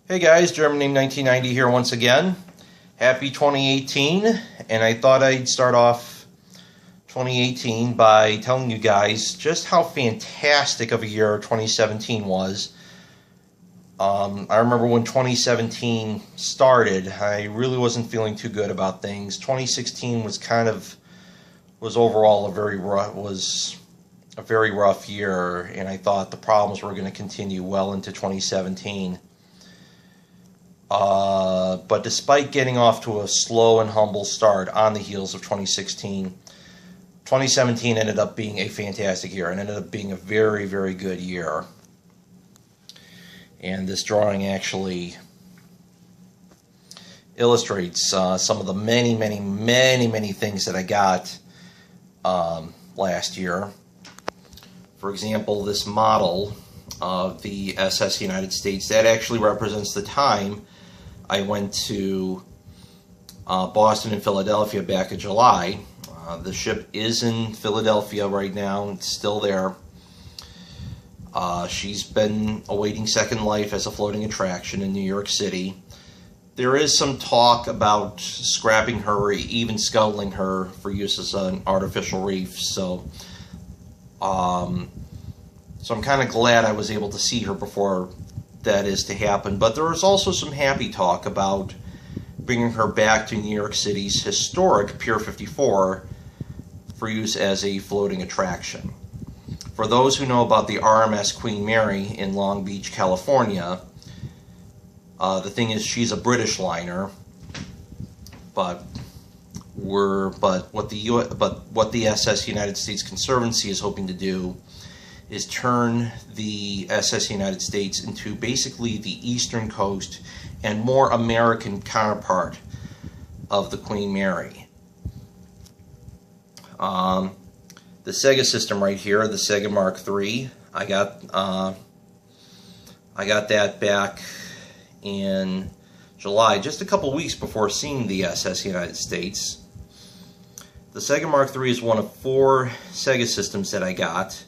Hey guys, German Name 1990 here once again. Happy 2018, and I thought I'd start off 2018 by telling you guys just how fantastic of a year 2017 was. I remember when 2017 started, I really wasn't feeling too good about things. 2016 was overall a very rough year, and I thought the problems were going to continue well into 2017. But despite getting off to a slow and humble start on the heels of 2016, 2017 ended up being a fantastic year and ended up being a very, very good year. And this drawing actually illustrates some of the many things that I got last year. For example, this model of the SS United States, that actually represents the time I went to Boston and Philadelphia back in July. The ship is in Philadelphia right now. It's still there. She's been awaiting second life as a floating attraction in New York City. There is some talk about scrapping her or even scuttling her for use as an artificial reef. So I'm kind of glad I was able to see her before that is to happen. But there is also some happy talk about bringing her back to New York City's historic Pier 54 for use as a floating attraction. For those who know about the RMS Queen Mary in Long Beach, California, the thing is, she's a British liner, but what the SS United States Conservancy is hoping to do is turn the SS United States into basically the eastern coast and more American counterpart of the Queen Mary. The Sega system right here, the Sega Mark III, I got that back in July, just a couple weeks before seeing the SS United States. The Sega Mark III is one of 4 Sega systems that I got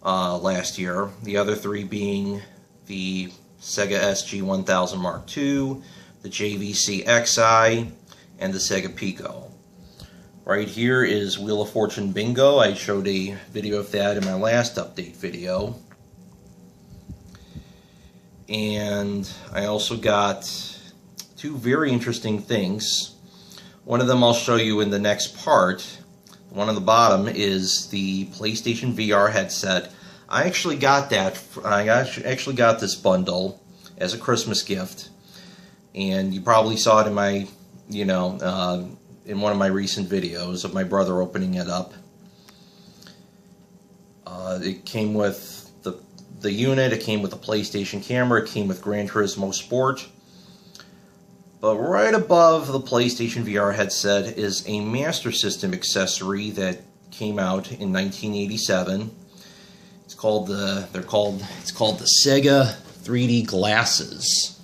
last year. The other 3 being the Sega SG-1000 Mark II, the JVC XI, and the Sega Pico. Right here is Wheel of Fortune Bingo. I showed a video of that in my last update video. And I also got 2 very interesting things. One of them I'll show you in the next part. The one on the bottom is the PlayStation VR headset. I actually got that. I actually got this bundle as a Christmas gift, and you probably saw it in my, in one of my recent videos of my brother opening it up. It came with the unit. It came with the PlayStation camera. It came with Gran Turismo Sport. But right above the PlayStation VR headset is a Master System accessory that came out in 1987. It's called the Sega 3D glasses.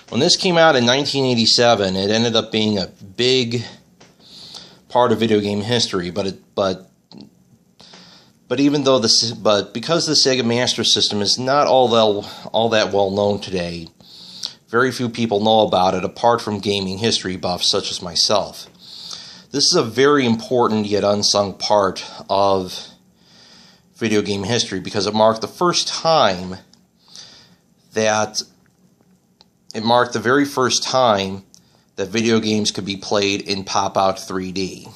When this came out in 1987, it ended up being a big part of video game history. But because the Sega Master System is not all that well known today, very few people know about it apart from gaming history buffs such as myself. This is a very important yet unsung part of video game history because it marked the very first time that video games could be played in pop-out 3D.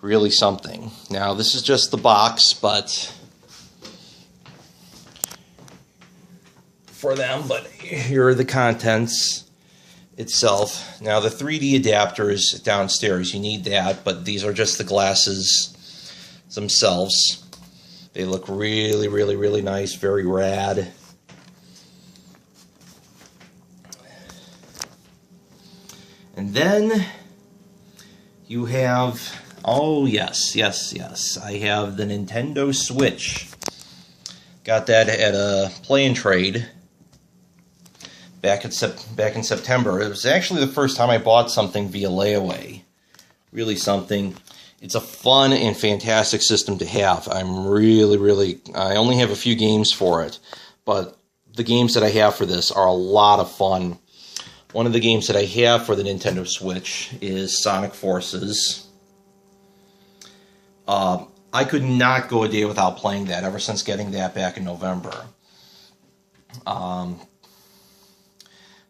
Really something. Now, this is just the box, but here are the contents itself. Now, the 3D adapter is downstairs. You need that, but these are just the glasses themselves. They look really nice, very rad. And then you have, oh yes, I have the Nintendo Switch. Got that at a Play and Trade back in September. It was actually the first time I bought something via layaway. Really something. It's a fun and fantastic system to have. I only have a few games for it, but the games that I have for this are a lot of fun. One of the games that I have for the Nintendo Switch is Sonic Forces. I could not go a day without playing that ever since getting that back in November.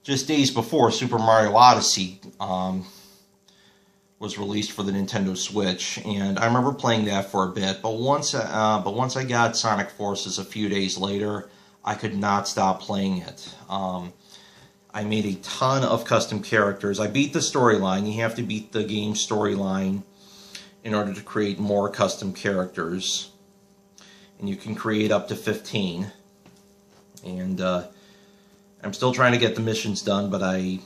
Just days before, Super Mario Odyssey was released for the Nintendo Switch, and I remember playing that for a bit. But once I got Sonic Forces a few days later, I could not stop playing it. I made a ton of custom characters. I beat the storyline. You have to beat the game storyline in order to create more custom characters. And you can create up to 15. And I'm still trying to get the missions done, but I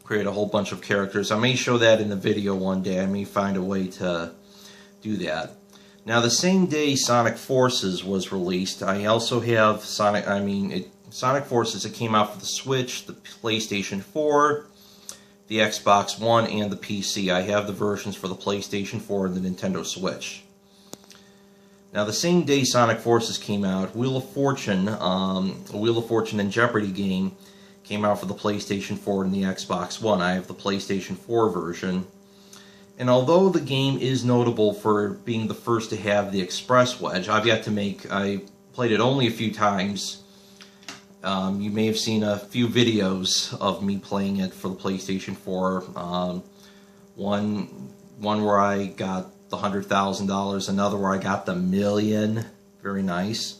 create a whole bunch of characters. I may show that in the video one day. I may find a way to do that. Now, the same day Sonic Forces was released, I also have Sonic Forces. It came out for the Switch, the PlayStation 4, the Xbox One, and the PC. I have the versions for the PlayStation 4 and the Nintendo Switch. Now, the same day Sonic Forces came out, Wheel of Fortune and Jeopardy game came out for the PlayStation 4 and the Xbox One. I have the PlayStation 4 version. And although the game is notable for being the first to have the Express Wedge, I played it only a few times. You may have seen a few videos of me playing it for the PlayStation 4. One where I got the $100,000, another where I got the million. Very nice.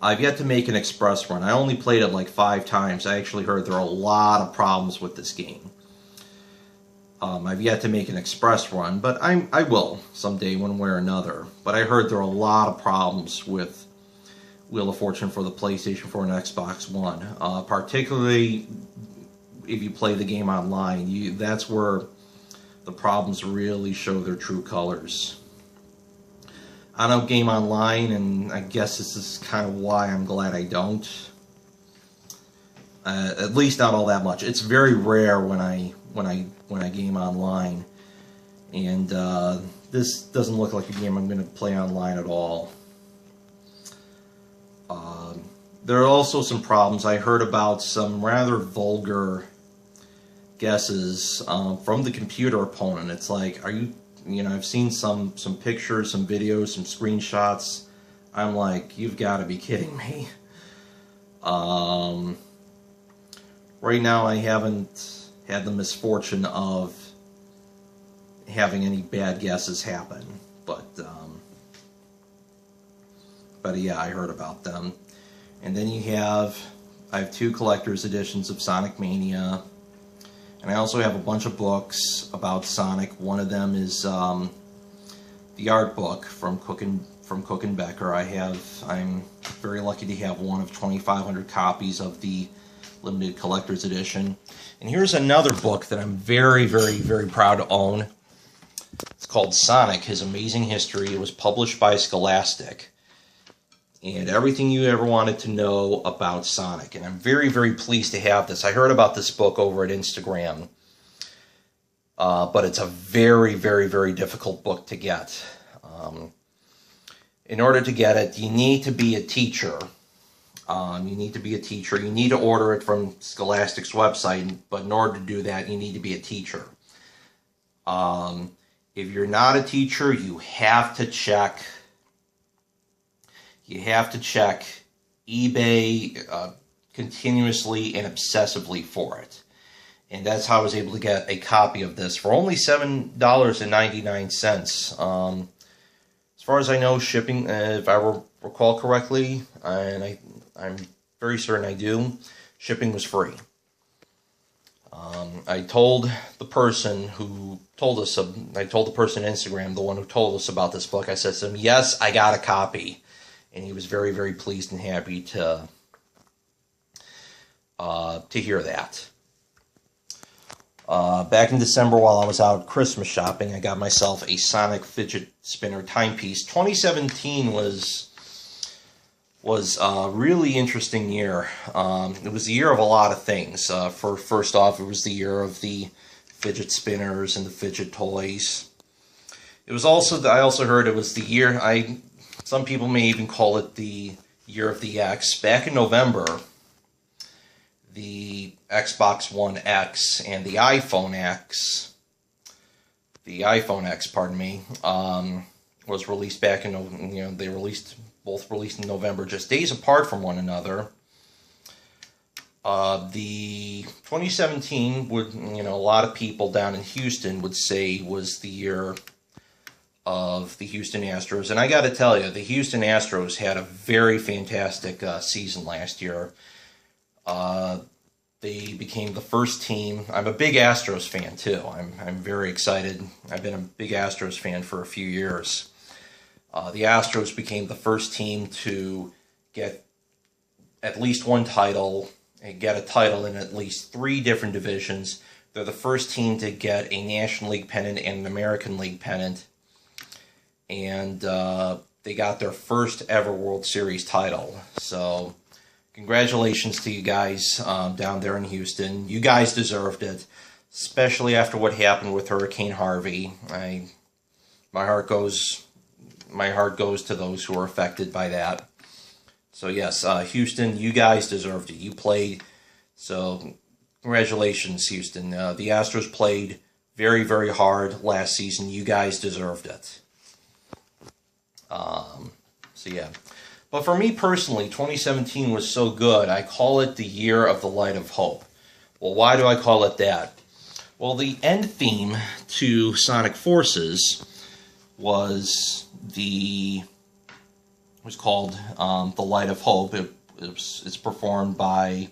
I've yet to make an express run. I only played it like 5 times. I actually heard there are a lot of problems with this game. I've yet to make an express run, but I will someday, one way or another. But I heard there are a lot of problems with Wheel of Fortune for the PlayStation 4 and Xbox One. Particularly if you play the game online. That's where the problems really show their true colors. I don't game online, and I guess this is kind of why I'm glad I don't. At least not all that much. It's very rare when I game online, and this doesn't look like a game I'm going to play online at all. There are also some problems. I heard about some rather vulgar guesses from the computer opponent. It's like, I've seen some pictures, some videos, some screenshots. I'm like, you've got to be kidding me. Right now, I haven't had the misfortune of having any bad guesses happen, but yeah, I heard about them. And then I have 2 collector's editions of Sonic Mania, and I also have a bunch of books about Sonic. One of them is the art book from Cook and Becker. I'm very lucky to have one of 2,500 copies of the limited collector's edition. And here's another book that I'm very, very, very proud to own. It's called Sonic: His Amazing History. It was published by Scholastic. And everything you ever wanted to know about Sonic. And I'm very, very pleased to have this. I heard about this book over at Instagram. But it's a very, very, very difficult book to get. In order to get it, you need to be a teacher. You need to order it from Scholastic's website. But in order to do that, you need to be a teacher. If you're not a teacher, you have to check eBay continuously and obsessively for it. And that's how I was able to get a copy of this for only $7.99. As far as I know, shipping, if I recall correctly, and I'm very certain I do, shipping was free. I told the person on Instagram, the one who told us about this book, I said to him, yes, I got a copy. And he was very, very pleased and happy to hear that. Back in December, while I was out Christmas shopping, I got myself a Sonic fidget spinner timepiece. 2017 was a really interesting year. It was the year of a lot of things. First off, it was the year of the fidget spinners and the fidget toys. It was also, I also heard it was the year, some people may even call it the year of the X. Back in November, the Xbox One X and the iPhone X, pardon me, was released back in, they both released in November, just days apart from one another. The 2017 would, a lot of people down in Houston would say was the year of the Houston Astros. And I got to tell you, the Houston Astros had a very fantastic season last year. They became the first team. I'm a big Astros fan too. I'm very excited. I've been a big Astros fan for a few years. The Astros became the first team to get at least one title and get a title in at least 3 different divisions. They're the first team to get a National League pennant and an American League pennant. And they got their first ever World Series title. So congratulations to you guys down there in Houston. You guys deserved it, especially after what happened with Hurricane Harvey. My heart goes to those who are affected by that. So yes, Houston, you guys deserved it. You played, so congratulations, Houston. The Astros played very, very hard last season. You guys deserved it. So yeah. But for me personally, 2017 was so good, I call it the year of the light of hope. Well, why do I call it that? Well, the end theme to Sonic Forces was called The Light of Hope. It's performed by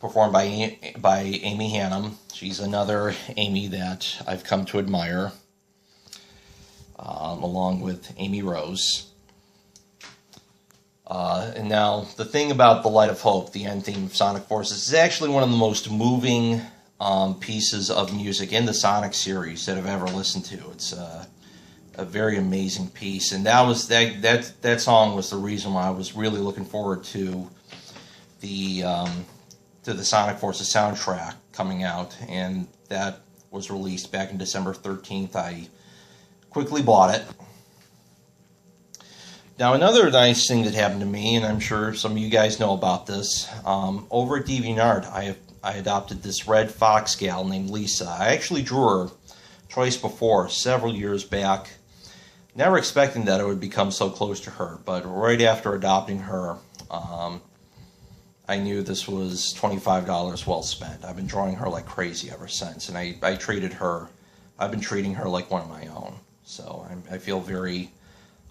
Amy Hannum. She's another Amy that I've come to admire, along with Amy Rose. And now, the thing about The Light of Hope, the end theme of Sonic Forces, is actually one of the most moving pieces of music in the Sonic series that I've ever listened to. It's a very amazing piece, and that song was the reason why I was really looking forward to the Sonic Forces soundtrack coming out, and that was released back on December 13th. I quickly bought it. Now, another nice thing that happened to me, and I'm sure some of you guys know about this, over at DeviantArt, I adopted this red fox gal named Lisa. I actually drew her twice before, several years back. Never expecting that I would become so close to her, but right after adopting her, I knew this was $25 well spent. I've been drawing her like crazy ever since, and I've been treating her like one of my own. So I feel very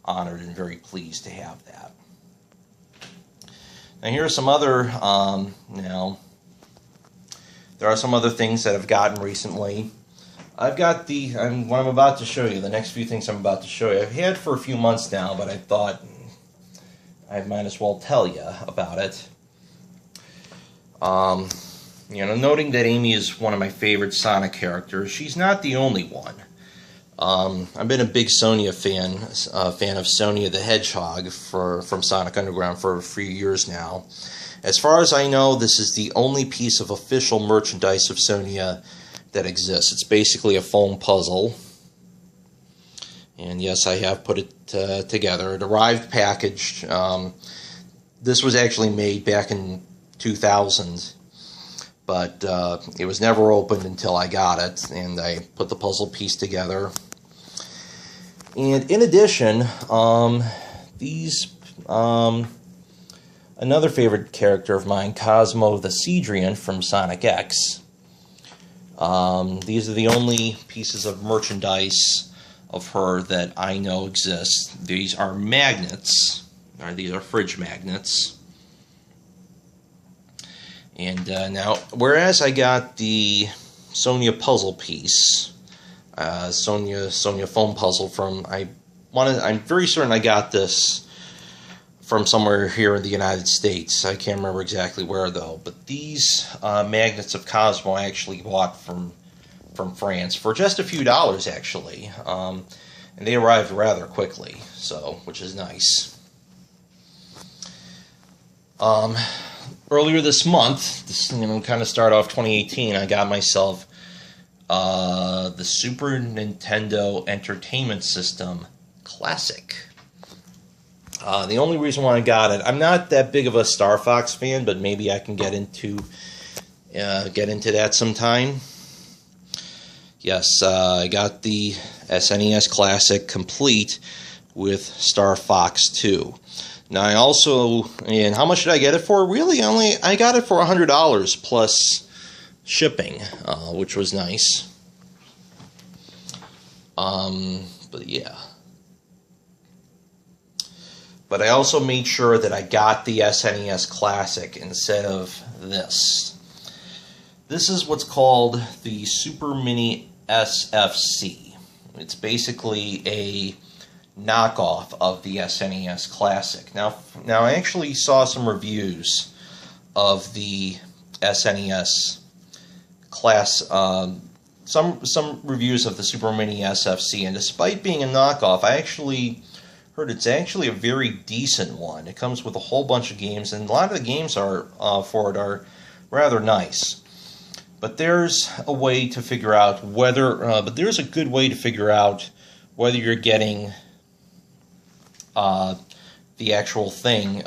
honored and very pleased to have that. Now here are some other, there are some other things that I've gotten recently. I've got what I'm about to show you, the next few things I'm about to show you, I've had for a few months now, but I thought I might as well tell you about it. Noting that Amy is one of my favorite Sonic characters, she's not the only one. I've been a big Sonia fan of Sonia the Hedgehog from Sonic Underground for a few years now. As far as I know, this is the only piece of official merchandise of Sonia that exists. It's basically a foam puzzle. And yes, I have put it together. It arrived packaged. This was actually made back in 2000, but it was never opened until I got it, and I put the puzzle piece together. And in addition, another favorite character of mine, Cosmo the Cedrian from Sonic X. These are the only pieces of merchandise of her that I know exist. These are magnets, or these are fridge magnets. And now, whereas I got the Sonia puzzle piece, Sonia foam puzzle I'm very certain I got this from somewhere here in the United States. I can't remember exactly where though. But these magnets of Cosmo I actually bought from France for just a few dollars actually, and they arrived rather quickly, which is nice. Earlier this month, kind of start off 2018, I got myself the Super Nintendo Entertainment System Classic. The only reason why I got it, I'm not that big of a Star Fox fan, but maybe I can get into that sometime. Yes, I got the SNES Classic complete with Star Fox 2. Now I also, and how much did I get it for? Really, I got it for $100 plus shipping, which was nice. But yeah. But I also made sure that I got the SNES Classic instead of this. This is what's called the Super Mini SFC. It's basically a knockoff of the SNES Classic. Now I actually saw some reviews of the SNES some reviews of the Super Mini SFC, and despite being a knockoff, I actually heard it's actually a very decent one. It comes with a whole bunch of games, and a lot of the games for it are rather nice. But there's a way to figure out whether, there's a good way to figure out whether you're getting the actual thing,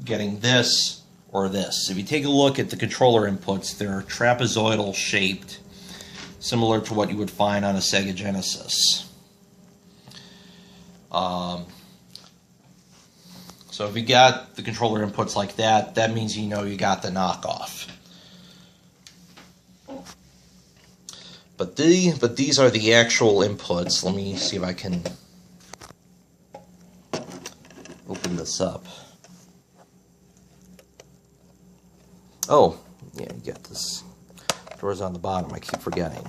getting this or this. If you take a look at the controller inputs, they're trapezoidal shaped, similar to what you would find on a Sega Genesis. So if you got the controller inputs like that, that means you know you got the knockoff. But these are the actual inputs. Let me see if I can open this up. Oh, yeah, you got this. Doors on the bottom, I keep forgetting.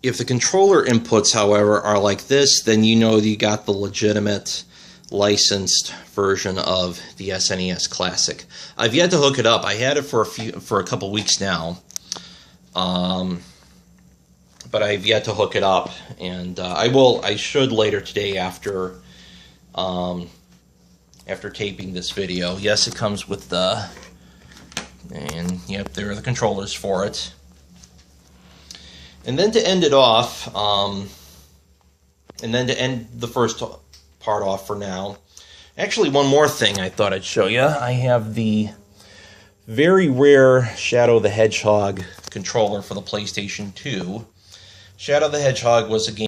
If the controller inputs, however, are like this, then you know you got the legitimate licensed version of the SNES Classic. I've yet to hook it up. I had it for a couple weeks now, but I've yet to hook it up, and I should later today after taping this video. Yes, it comes with the, and yep, there are the controllers for it. And then to end it off, and then to end the first part off for now, actually one more thing I thought I'd show you. I have the very rare Shadow the Hedgehog controller for the PlayStation 2. Shadow the Hedgehog was a game